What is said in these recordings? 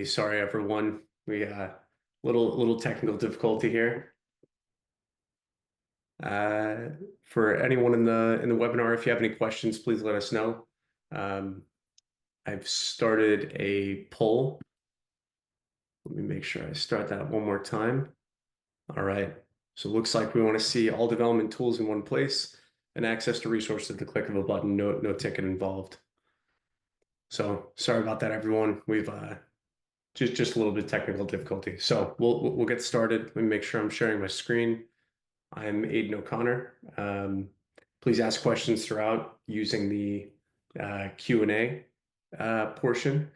Sorry, everyone. We little technical difficulty here. For anyone in the webinar, if you have any questions, please let us know. I've started a poll. Let me make sure I start that one more time. All right. So it looks like we want to see all development tools in one place and access to resources at the click of a button. No ticket involved. So sorry about that, everyone. We've just a little bit of technical difficulty. So we'll get started. Let me make sure I'm sharing my screen. I'm Aidan O'Connor. Please ask questions throughout using the Q&A portion.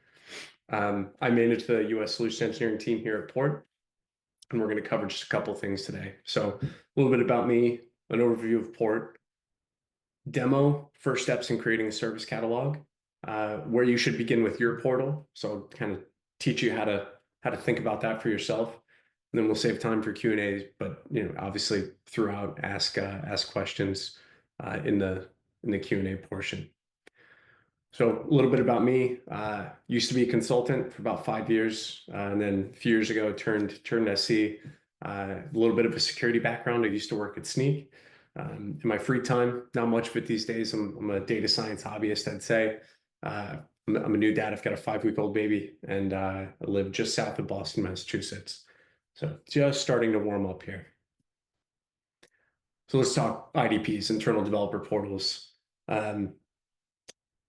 I manage the US Solution Engineering team here at Port, and we're going to cover just a couple things today. So a little bit about me, an overview of Port, demo, first steps in creating a service catalog, where you should begin with your portal. So kind of teach you how to think about that for yourself. And then we'll save time for Q&As, but obviously throughout ask questions in the Q&A portion. So a little bit about me. Used to be a consultant for about 5 years, and then a few years ago turned SE. A little bit of a security background. I used to work at Sneak. In my free time, not much of it these days. I'm a data science hobbyist, I'd say. I'm a new dad. I've got a 5-week-old baby, and I live just south of Boston, Massachusetts. So just starting to warm up here. So let's talk IDPs, internal developer portals.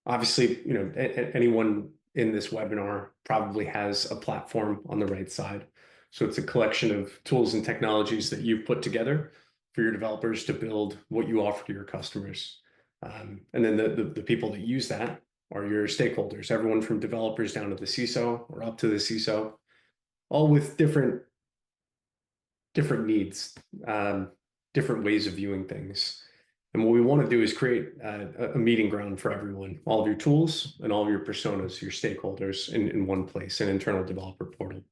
Obviously, anyone in this webinar probably has a platform on the right side. So it's a collection of tools and technologies that you've put together for your developers to build what you offer to your customers. And then the people that use that are your stakeholders, everyone from developers down to the CISO or up to the CISO, all with different needs, different ways of viewing things. And what we want to do is create a meeting ground for everyone, all of your tools and all of your personas, your stakeholders in one place, an internal developer portal.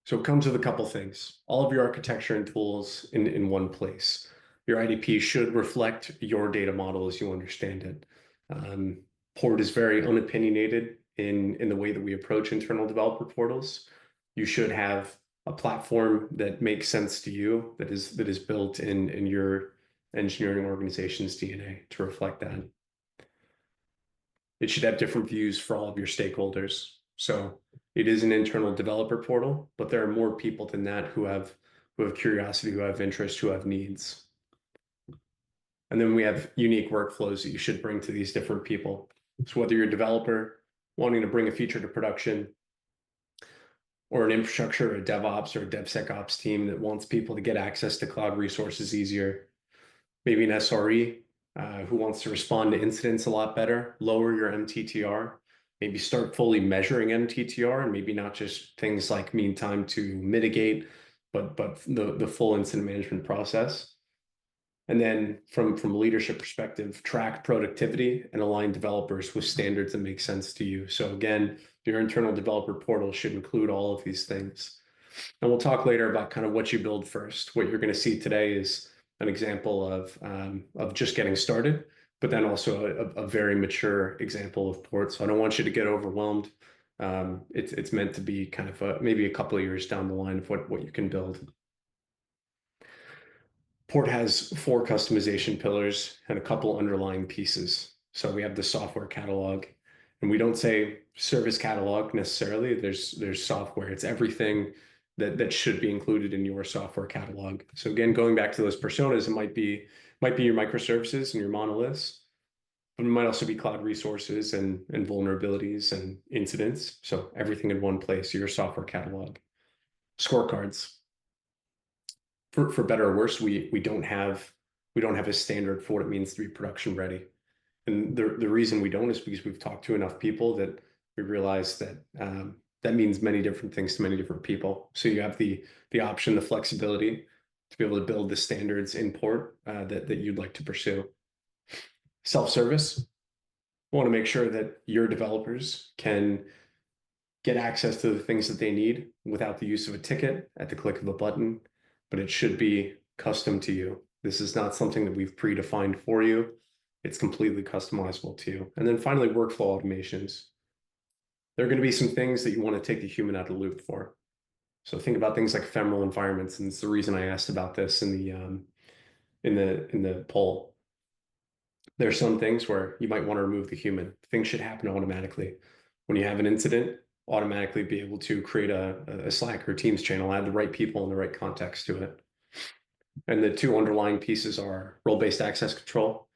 So it comes with a couple things, all of your architecture and tools in one place. Your IDP should reflect your data model as you understand it. Port is very unopinionated in the way that we approach internal developer portals. You should have a platform that makes sense to you, that is built in your engineering organization's DNA to reflect that. It should have different views for all of your stakeholders. So it is an internal developer portal, but there are more people than that who have curiosity, who have interest, who have needs. And then we have unique workflows that you should bring to these different people. So whether you're a developer wanting to bring a feature to production, or an infrastructure, a DevOps or a DevSecOps team that wants people to get access to cloud resources easier, maybe an SRE who wants to respond to incidents a lot better, lower your MTTR, maybe start fully measuring MTTR, and maybe not just things like mean time to mitigate, but the full incident management process. And then from a leadership perspective, track productivity and align developers with standards that make sense to you. So again, your internal developer portal should include all of these things. And we'll talk later about kind of what you build first. What you're going to see today is an example of just getting started, but then also a very mature example of Port. So I don't want you to get overwhelmed. It's meant to be kind of maybe a couple of years down the line of what you can build. Port has 4 customization pillars and a couple underlying pieces. So we have the software catalog, and we don't say service catalog necessarily. There's software. It's everything that should be included in your software catalog. So again, going back to those personas, it might be your microservices and your monoliths, but it might also be cloud resources and vulnerabilities and incidents. So everything in one place, your software catalog. Scorecards. For better or worse, we don't have a standard for what it means to be production ready. And the reason we don't is because we've talked to enough people that we realize that that means many different things to many different people. So you have the option, the flexibility to be able to build the standards in Port that you'd like to pursue. Self-service. We want to make sure that your developers can get access to the things that they need without the use of a ticket at the click of a button, but it should be custom to you. This is not something that we've predefined for you. It's completely customizable to you. And then finally, workflow automations. There are going to be some things that you want to take the human out of the loop for. So think about things like ephemeral environments, and it's the reason I asked about this in the poll. There's some things where you might want to remove the human. Things should happen automatically. When you have an incident, automatically be able to create a Slack or Teams channel, add the right people in the right context to it. And the two underlying pieces are role-based access control.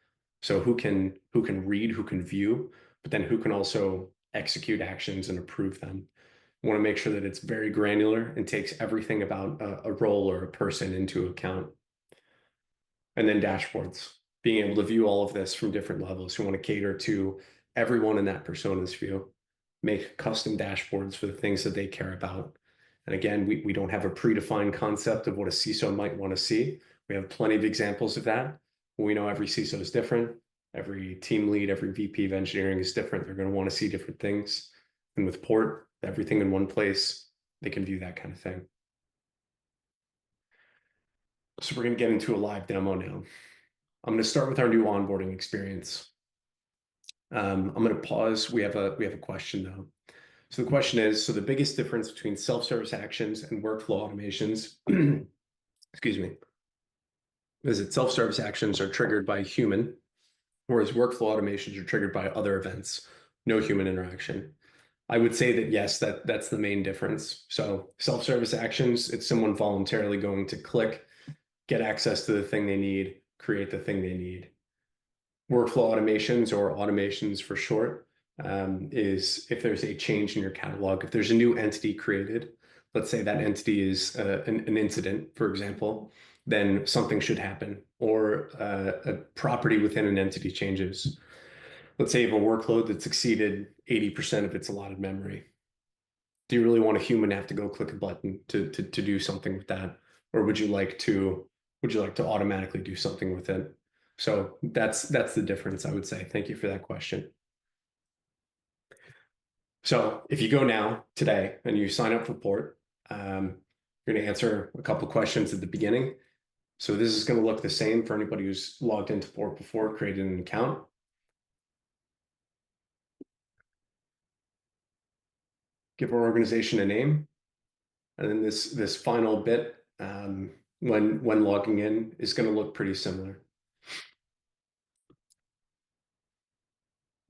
So who can read, who can view, but then who can also execute actions and approve them. We want to make sure that it's very granular and takes everything about a role or a person into account. And then dashboards, being able to view all of this from different levels. We want to cater to everyone in that persona's view, make custom dashboards for the things that they care about. And again, we don't have a predefined concept of what a CISO might want to see. We have plenty of examples of that. We know every CISO is different. Every team lead, every VP of engineering is different. They're going to want to see different things. And with Port, everything in one place, they can view that kind of thing. So we're going to get into a live demo now. I'm going to start with our new onboarding experience. I'm going to pause. We have a question though. So the question is, so the biggest difference between self-service actions and workflow automations, excuse me, is that self-service actions are triggered by a human, whereas workflow automations are triggered by other events, no human interaction. I would say that yes, that's the main difference. So self-service actions, it's someone voluntarily going to click, get access to the thing they need, create the thing they need. Workflow automations, or automations for short, is if there's a change in your catalog, if there's a new entity created, let's say that entity is an incident, for example, then something should happen, or a property within an entity changes. Let's say you have a workload that's exceeded 80% of its allotted memory. Do you really want a human to have to go click a button to do something with that? Or would you like to automatically do something with it? So that's the difference, I would say. Thank you for that question. So if you go now today and you sign up for Port, you're going to answer a couple of questions at the beginning. So this is going to look the same for anybody who's logged into Port before, created an account. Give our organization a name. And then this final bit, when logging in, is going to look pretty similar.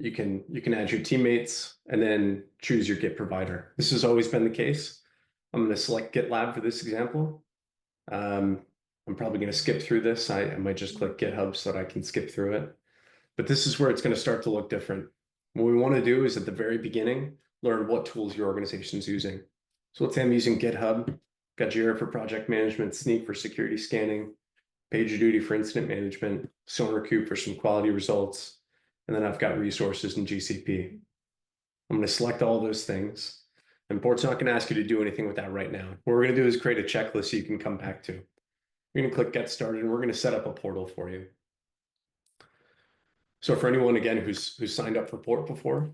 You can add your teammates and then choose your Git provider. This has always been the case. I'm going to select GitLab for this example. I'm probably going to skip through this. I might just click GitHub so that I can skip through it. But this is where it's going to start to look different. What we want to do is at the very beginning, learn what tools your organization is using. So let's say I'm using GitHub, got Jira for project management, Snyk for security scanning, PagerDuty for incident management, SonarQube for some quality results, and then I've got resources in GCP. I'm going to select all those things. And Port's not going to ask you to do anything with that right now. What we're going to do is create a checklist so you can come back to. You're going to click Get Started, and we're going to set up a portal for you. So for anyone, again, who's signed up for Port before,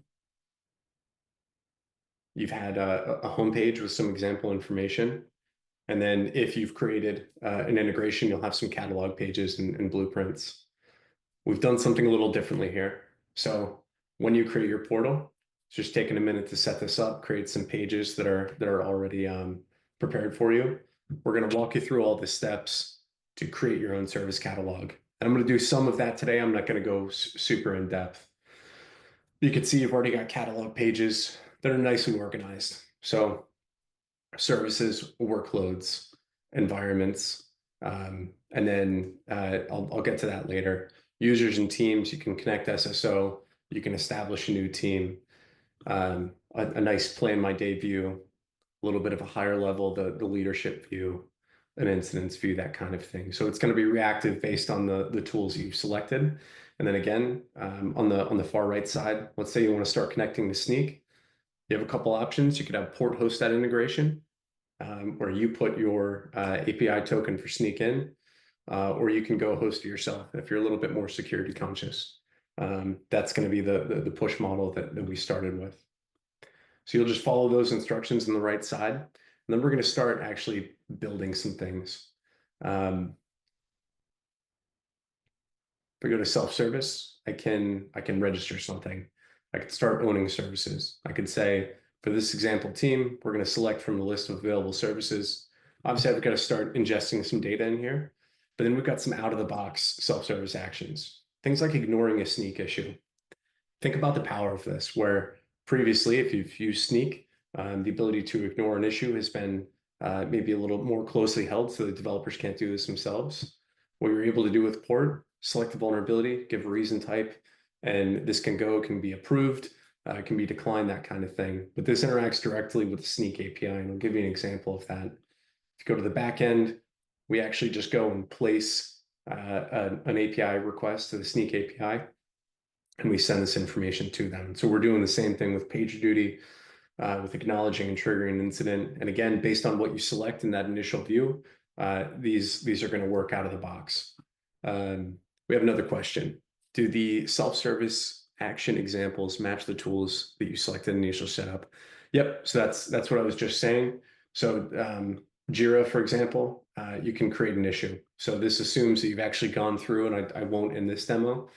you've had a homepage with some example information. And then if you've created an integration, you'll have some catalog pages and blueprints. We've done something a little differently here. So when you create your portal, it's just taking a minute to set this up, create some pages that are already prepared for you. We're going to walk you through all the steps to create your own service catalog. And I'm going to do some of that today. I'm not going to go super in depth. You can see you've already got catalog pages that are nicely organized. So services, workloads, environments, and then I'll get to that later. Users and teams, you can connect SSO, you can establish a new team, a nice plan my day view, a little bit of a higher level, the leadership view, an incidents view, that kind of thing. So it's going to be reactive based on the tools you've selected. And then again, on the far right side, let's say you want to start connecting to Snyk. You have a couple options. You could have Port host that integration, where you put your API token for Snyk in, or you can go host it yourself if you're a little bit more security conscious. That's going to be the push model that we started with. So you'll just follow those instructions on the right side, and then we're going to start actually building some things. If I go to self-service, I can register something. I can start owning services. I could say, for this example team, we're going to select from the list of available services. Obviously, I've got to start ingesting some data in here, but then we've got some out-of-the-box self-service actions. Things like ignoring a sneak issue. Think about the power of this, where previously, if you've used Sneak, the ability to ignore an issue has been maybe a little more closely held, so the developers can't do this themselves. What you're able to do with Port, select the vulnerability, give a reason type, and this can be approved, can be declined, that kind of thing. But this interacts directly with the Sneak API, and I'll give you an example of that. If you go to the back end, we actually just go and place an API request to the Sneak API, and we send this information to them. So we're doing the same thing with PagerDuty, with acknowledging and triggering an incident. And again, based on what you select in that initial view, these are going to work out of the box. We have another question. Do the self-service action examples match the tools that you selected in the initial setup? Yep. So that's what I was just saying. So Jira, for example, you can create an issue. So this assumes that you've actually gone through, and I won't in this demo,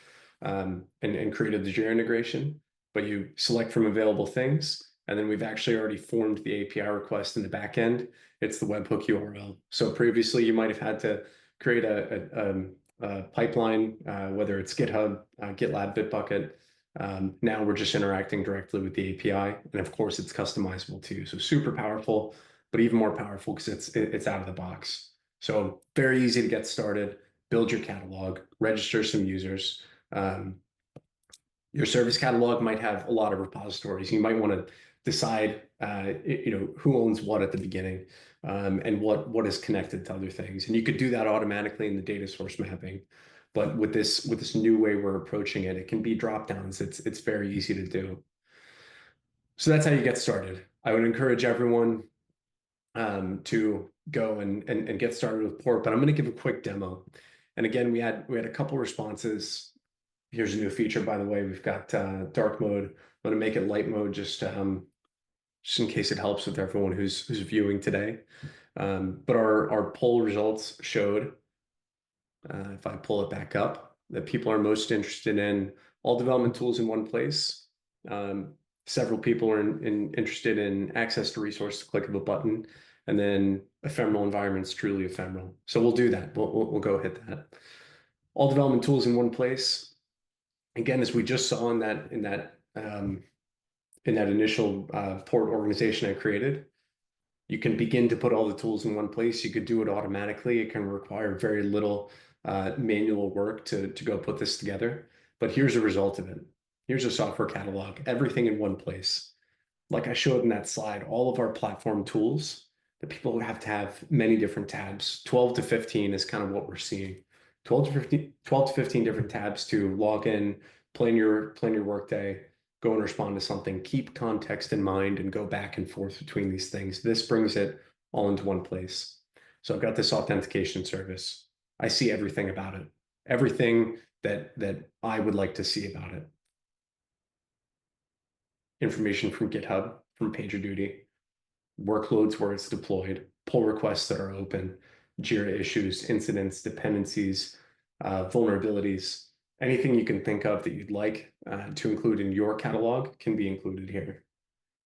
and created the Jira integration, but you select from available things. And then we've actually already formed the API request in the back end. It's the webhook URL. So previously you might have had to create a pipeline, whether it's GitHub, GitLab, Bitbucket. Now we're just interacting directly with the API. And of course it's customizable too. So super powerful, but even more powerful because it's out of the box. So very easy to get started, build your catalog, register some users. Your service catalog might have a lot of repositories. You might want to decide, who owns what at the beginning, and what is connected to other things. And you could do that automatically in the data source mapping. But with this new way we're approaching it, it can be drop downs. It's very easy to do. So that's how you get started. I would encourage everyone to go and get started with Port, but I'm going to give a quick demo. And again, we had a couple responses. Here's a new feature, by the way. We've got dark mode. I'm going to make it light mode just in case it helps with everyone who's viewing today. But our poll results showed, if I pull it back up, that people are most interested in all development tools in one place. Several people are interested in access to resources, click of a button, and then ephemeral environments, truly ephemeral. So we'll do that. We'll go hit that. All development tools in one place. Again, as we just saw in that initial Port organization I created, you can begin to put all the tools in one place. You could do it automatically. It can require very little manual work to go put this together. But here's a result of it. Here's a software catalog, everything in one place. Like I showed in that slide, all of our platform tools that people have to have many different tabs. 12 to 15 is kind of what we're seeing. 12 to 15 different tabs to log in, plan your workday, go and respond to something, keep context in mind, and go back and forth between these things. This brings it all into one place. So I've got this authentication service. I see everything about it, everything that I would like to see about it. Information from GitHub, from PagerDuty, workloads where it's deployed, pull requests that are open, Jira issues, incidents, dependencies, vulnerabilities, anything you can think of that you'd like to include in your catalog can be included here.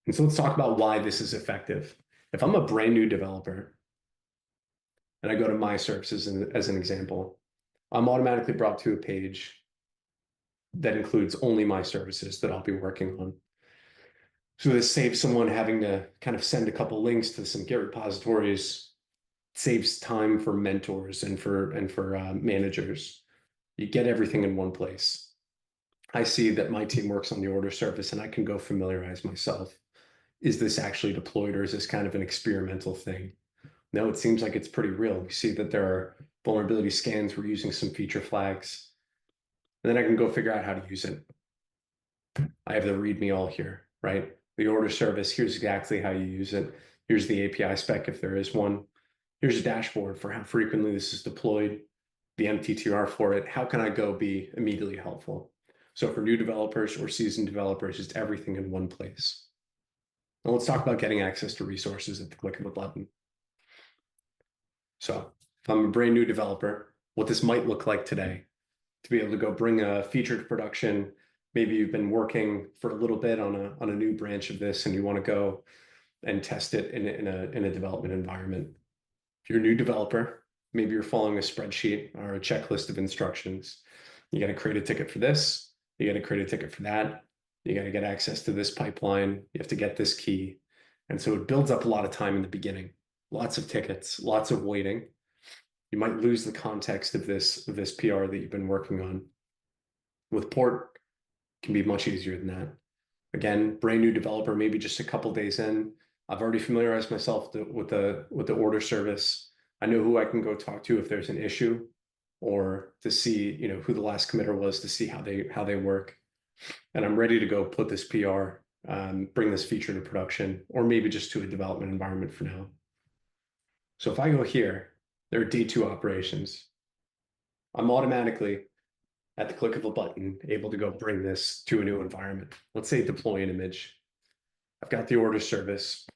And so let's talk about why this is effective. If I'm a brand new developer and I go to my services as an example, I'm automatically brought to a page that includes only my services that I'll be working on. So this saves someone having to kind of send a couple links to some Git repositories, saves time for mentors and for managers. You get everything in one place. I see that my team works on the order service and I can go familiarize myself. Is this actually deployed, or is this kind of an experimental thing? No, it seems like it's pretty real. We see that there are vulnerability scans. We're using some feature flags. And then I can go figure out how to use it. I have the README all here, right? The order service, here's exactly how you use it. Here's the API spec if there is one. Here's a dashboard for how frequently this is deployed, the MTTR for it. How can I go be immediately helpful? So for new developers or seasoned developers, just everything in one place. Now let's talk about getting access to resources at the click of a button. So if I'm a brand new developer, what this might look like today, to be able to go bring a feature to production. Maybe you've been working for a little bit on a new branch of this and you want to go and test it in a development environment. If you're a new developer, maybe you're following a spreadsheet or a checklist of instructions. You got to create a ticket for this. You got to create a ticket for that. You got to get access to this pipeline. You have to get this key. And so it builds up a lot of time in the beginning. Lots of tickets, lots of waiting. You might lose the context of this PR that you've been working on. With Port, it can be much easier than that. Again, brand new developer, maybe just a couple days in. I've already familiarized myself with the order service. I know who I can go talk to if there's an issue, or to see who the last committer was, to see how they work. And I'm ready to go put this PR, bring this feature to production, or maybe just to a development environment for now. So if I go here, there are day 2 operations. I'm automatically, at the click of a button, able to go bring this to a new environment. Let's say deploy an image. I've got the order service.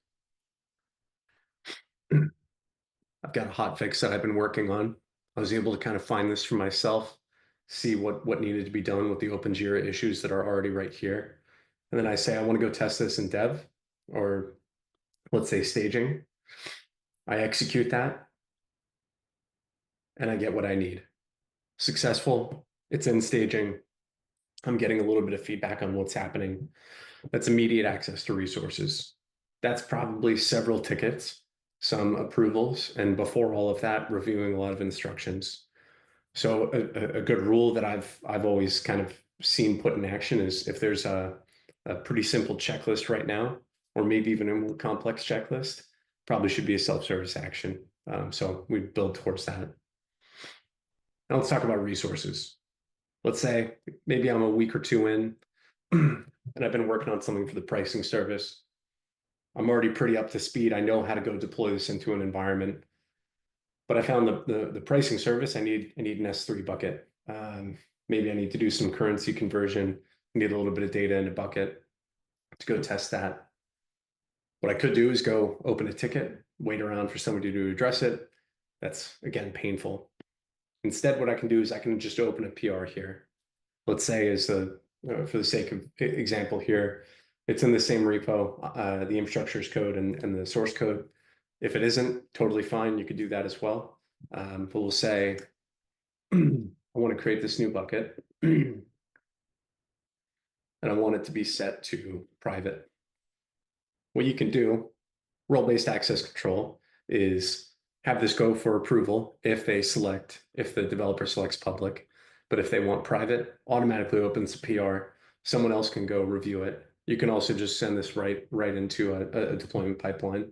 I've got a hotfix that I've been working on. I was able to kind of find this for myself, see what needed to be done with the OpenJira issues that are already right here. And then I say, I want to go test this in dev, or let's say staging. I execute that and I get what I need. Successful, it's in staging. I'm getting a little bit of feedback on what's happening. That's immediate access to resources. That's probably several tickets, some approvals, and before all of that, reviewing a lot of instructions. So a good rule that I've always kind of seen put in action is if there's a pretty simple checklist right now, or maybe even a more complex checklist, probably should be a self-service action. So we build towards that. Now let's talk about resources. Let's say maybe I'm a week or 2 in, and I've been working on something for the pricing service. I'm already pretty up to speed. I know how to go deploy this into an environment. But I found the pricing service, I need an S3 bucket. Maybe I need to do some currency conversion, need a little bit of data in a bucket to go test that. What I could do is go open a ticket, wait around for somebody to address it. That's, again, painful. Instead, what I can do is I can just open a PR here. Let's say, for the sake of example here, it's in the same repo, the infrastructure as code and the source code. If it isn't, totally fine. You could do that as well. But we'll say, I want to create this new bucket, and I want it to be set to private. What you can do, role-based access control, is have this go for approval if the developer selects public. But if they want private, automatically opens a PR. Someone else can go review it. You can also just send this right into a deployment pipeline.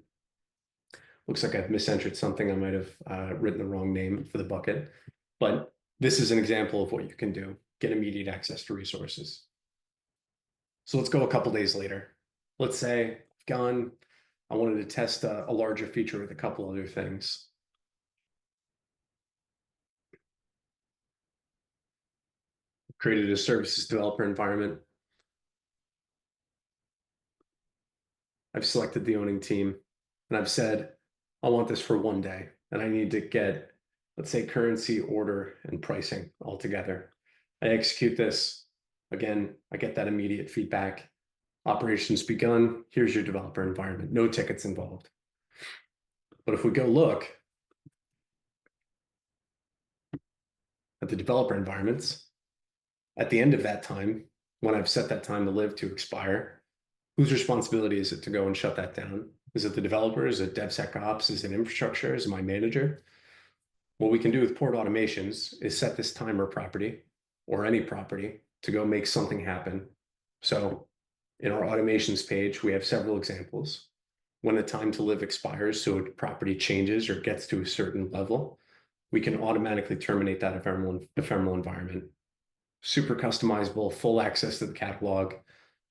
Looks like I've misentered something. I might have written the wrong name for the bucket. But this is an example of what you can do. Get immediate access to resources. So let's go a couple days later. Let's say I've gone, I wanted to test a larger feature with a couple other things. Created a services developer environment. I've selected the owning team, and I've said, I want this for 1 day, and I need to get, let's say, currency, order, and pricing all together. I execute this. Again, I get that immediate feedback. Operations begun. Here's your developer environment. No tickets involved. But if we go look at the developer environments, at the end of that time, when I've set that time to live to expire, whose responsibility is it to go and shut that down? Is it the developer? Is it DevSecOps? Is it infrastructure? Is it my manager? What we can do with Port Automations is set this timer property, or any property, to go make something happen. So in our automations page, we have several examples. When the time to live expires, so a property changes or gets to a certain level, we can automatically terminate that ephemeral environment. Super customizable, full access to the catalog,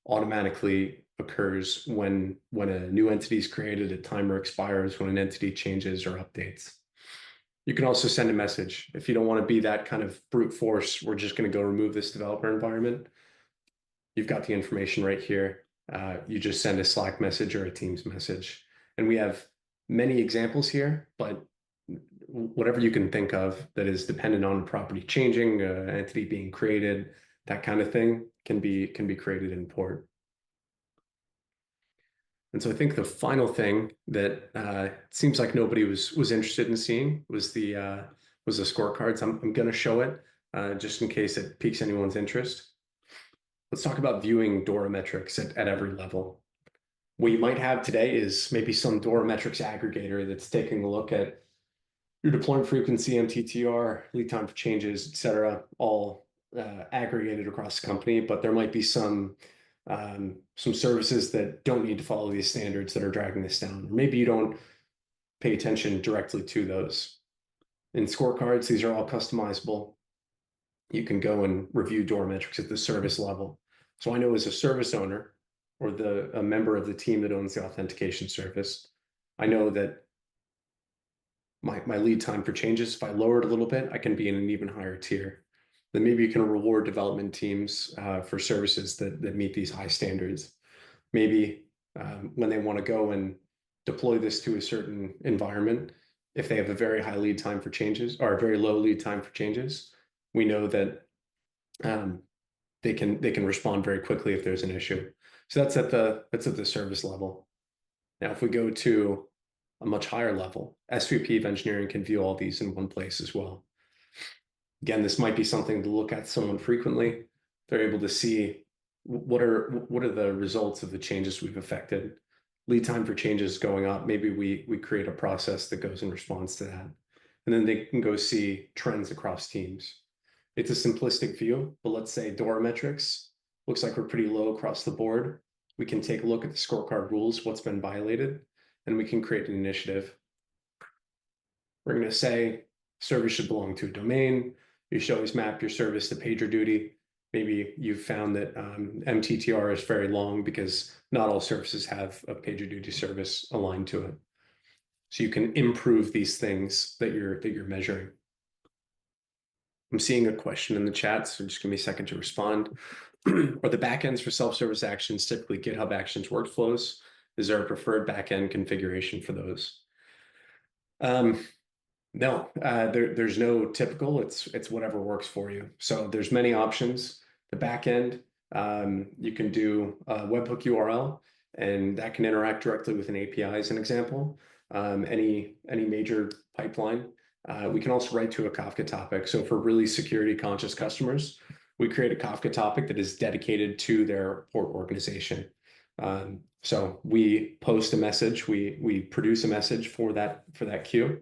automatically occurs when a new entity is created, a timer expires, when an entity changes or updates. You can also send a message. If you don't want to be that kind of brute force, we're just going to go remove this developer environment. You've got the information right here. You just send a Slack message or a Teams message. And we have many examples here, but whatever you can think of that is dependent on property changing, entity being created, that kind of thing can be created in Port. And so I think the final thing that seems like nobody was interested in seeing was the scorecards. I'm going to show it just in case it piques anyone's interest. Let's talk about viewing DORA metrics at every level. What you might have today is maybe some DORA metrics aggregator that's taking a look at your deployment frequency, MTTR, lead time for changes, et cetera, all aggregated across the company. But there might be some services that don't need to follow these standards that are dragging this down. Or maybe you don't pay attention directly to those. In scorecards, these are all customizable. You can go and review DORA metrics at the service level. So I know as a service owner or a member of the team that owns the authentication service, I know that my lead time for changes, if I lower it a little bit, I can be in an even higher tier. Then maybe you can reward development teams for services that meet these high standards. Maybe when they want to go and deploy this to a certain environment, if they have a very high lead time for changes or a very low lead time for changes, we know that they can respond very quickly if there's an issue. So that's at the service level. Now, if we go to a much higher level, SVP of engineering can view all these in one place as well. Again, this might be something to look at somewhat frequently. They're able to see what are the results of the changes we've affected. Lead time for changes going up. Maybe we create a process that goes in response to that. And then they can go see trends across teams. It's a simplistic view, but let's say DORA metrics looks like we're pretty low across the board. We can take a look at the scorecard rules, what's been violated, and we can create an initiative. We're going to say service should belong to a domain. You should always map your service to PagerDuty. Maybe you've found that MTTR is very long because not all services have a PagerDuty service aligned to it. So you can improve these things that you're measuring. I'm seeing a question in the chat, so just give me a second to respond. Are the backends for self-service actions typically GitHub Actions workflows? Is there a preferred backend configuration for those? No, there's no typical. It's whatever works for you. So there's many options. The backend, you can do a webhook URL, and that can interact directly with an API as an example. Any major pipeline. We can also write to a Kafka topic. So for really security conscious customers, we create a Kafka topic that is dedicated to their port organization. So we post a message, we produce a message for that queue.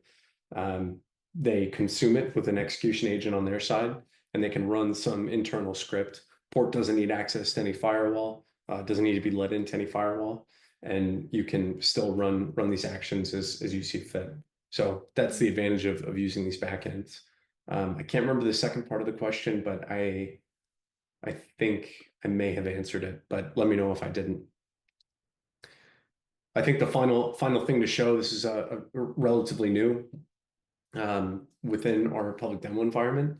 They consume it with an execution agent on their side, and they can run some internal script. Port doesn't need access to any firewall, doesn't need to be let into any firewall, and you can still run these actions as you see fit. So that's the advantage of using these backends. I can't remember the second part of the question, but I think I may have answered it, but let me know if I didn't. I think the final thing to show, this is a relatively new within our public demo environment.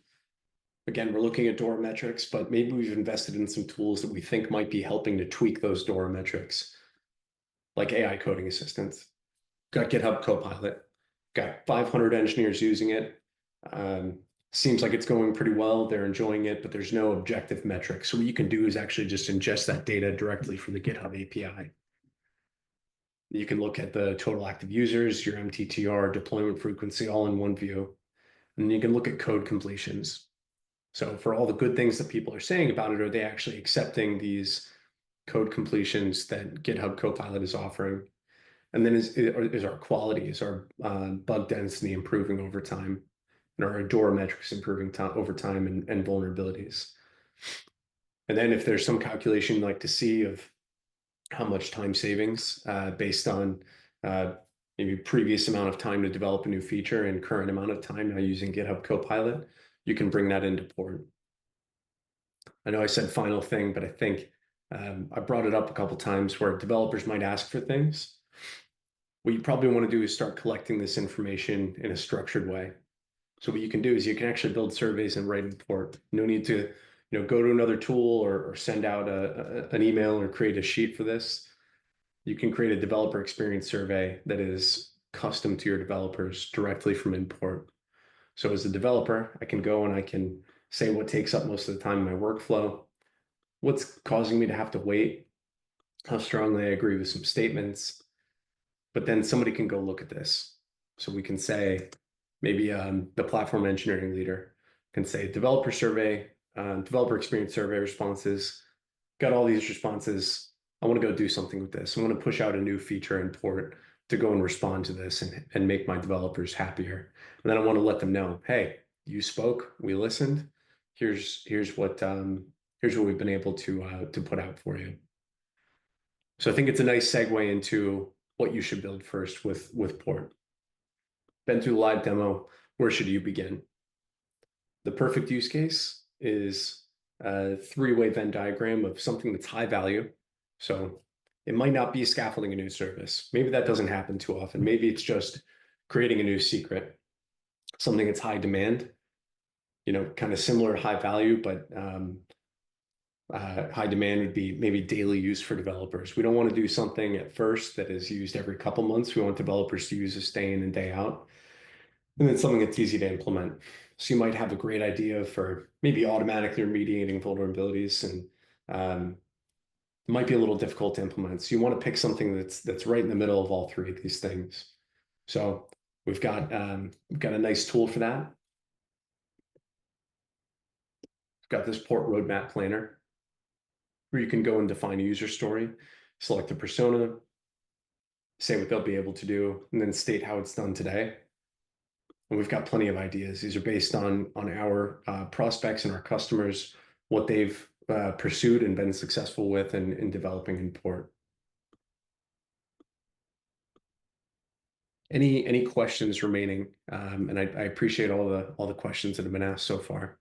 Again, we're looking at DORA metrics, but maybe we've invested in some tools that we think might be helping to tweak those DORA metrics, like AI coding assistants. Got GitHub Copilot, got 500 engineers using it. Seems like it's going pretty well. They're enjoying it, but there's no objective metrics. So what you can do is actually just ingest that data directly from the GitHub API. You can look at the total active users, your MTTR, deployment frequency, all in one view. And you can look at code completions. So for all the good things that people are saying about it, are they actually accepting these code completions that GitHub Copilot is offering? And then is our quality, is our bug density improving over time? And are our DORA metrics improving over time and vulnerabilities? And then if there's some calculation you'd like to see of how much time savings based on maybe previous amount of time to develop a new feature and current amount of time now using GitHub Copilot, you can bring that into Port. I know I said final thing, but I think I brought it up a couple times where developers might ask for things. What you probably want to do is start collecting this information in a structured way. So what you can do is you can actually build surveys and write in Port. No need to go to another tool or send out an email or create a sheet for this. You can create a developer experience survey that is custom to your developers directly from import. So as a developer, I can go and I can say what takes up most of the time in my workflow, what's causing me to have to wait, how strongly I agree with some statements. But then somebody can go look at this. So we can say, maybe the platform engineering leader can say developer survey, developer experience survey responses, got all these responses. I want to go do something with this. I want to push out a new feature and port to go and respond to this and make my developers happier. And then I want to let them know, hey, you spoke, we listened. Here's what we've been able to put out for you. So I think it's a nice segue into what you should build first with port. Been through the live demo. Where should you begin? The perfect use case is a three-way Venn diagram of something that's high value. So it might not be scaffolding a new service. Maybe that doesn't happen too often. Maybe it's just creating a new secret, something that's high demand, kind of similar high value, but high demand would be maybe daily use for developers. We don't want to do something at first that is used every couple months. We want developers to use this day in and day out. And then something that's easy to implement. So you might have a great idea for maybe automatically remediating vulnerabilities, and it might be a little difficult to implement. So you want to pick something that's right in the middle of all three of these things. So we've got a nice tool for that. We've got this port roadmap planner where you can go and define a user story, select the persona, say what they'll be able to do, and then state how it's done today. And we've got plenty of ideas. These are based on our prospects and our customers, what they've pursued and been successful with in developing in port. Any questions remaining? And I appreciate all the questions that have been asked so far.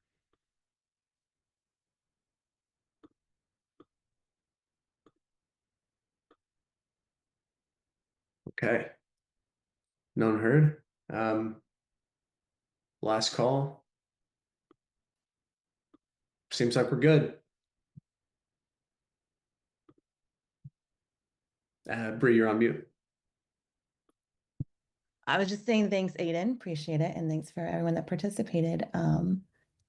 Okay. None heard. Last call. Seems like we're good. Bree, you're on mute. I was just saying thanks, Aiden. Appreciate it. And thanks for everyone that participated. I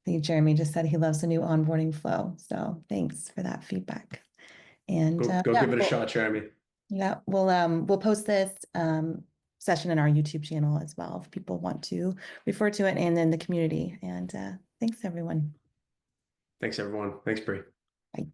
think Jeremy just said he loves the new onboarding flow. So thanks for that feedback. And go give it a shot, Jeremy. Yeah, we'll post this session in our YouTube channel as well if people want to refer to it, and in the community. And thanks, everyone. Thanks, everyone. Thanks, Bree. Bye.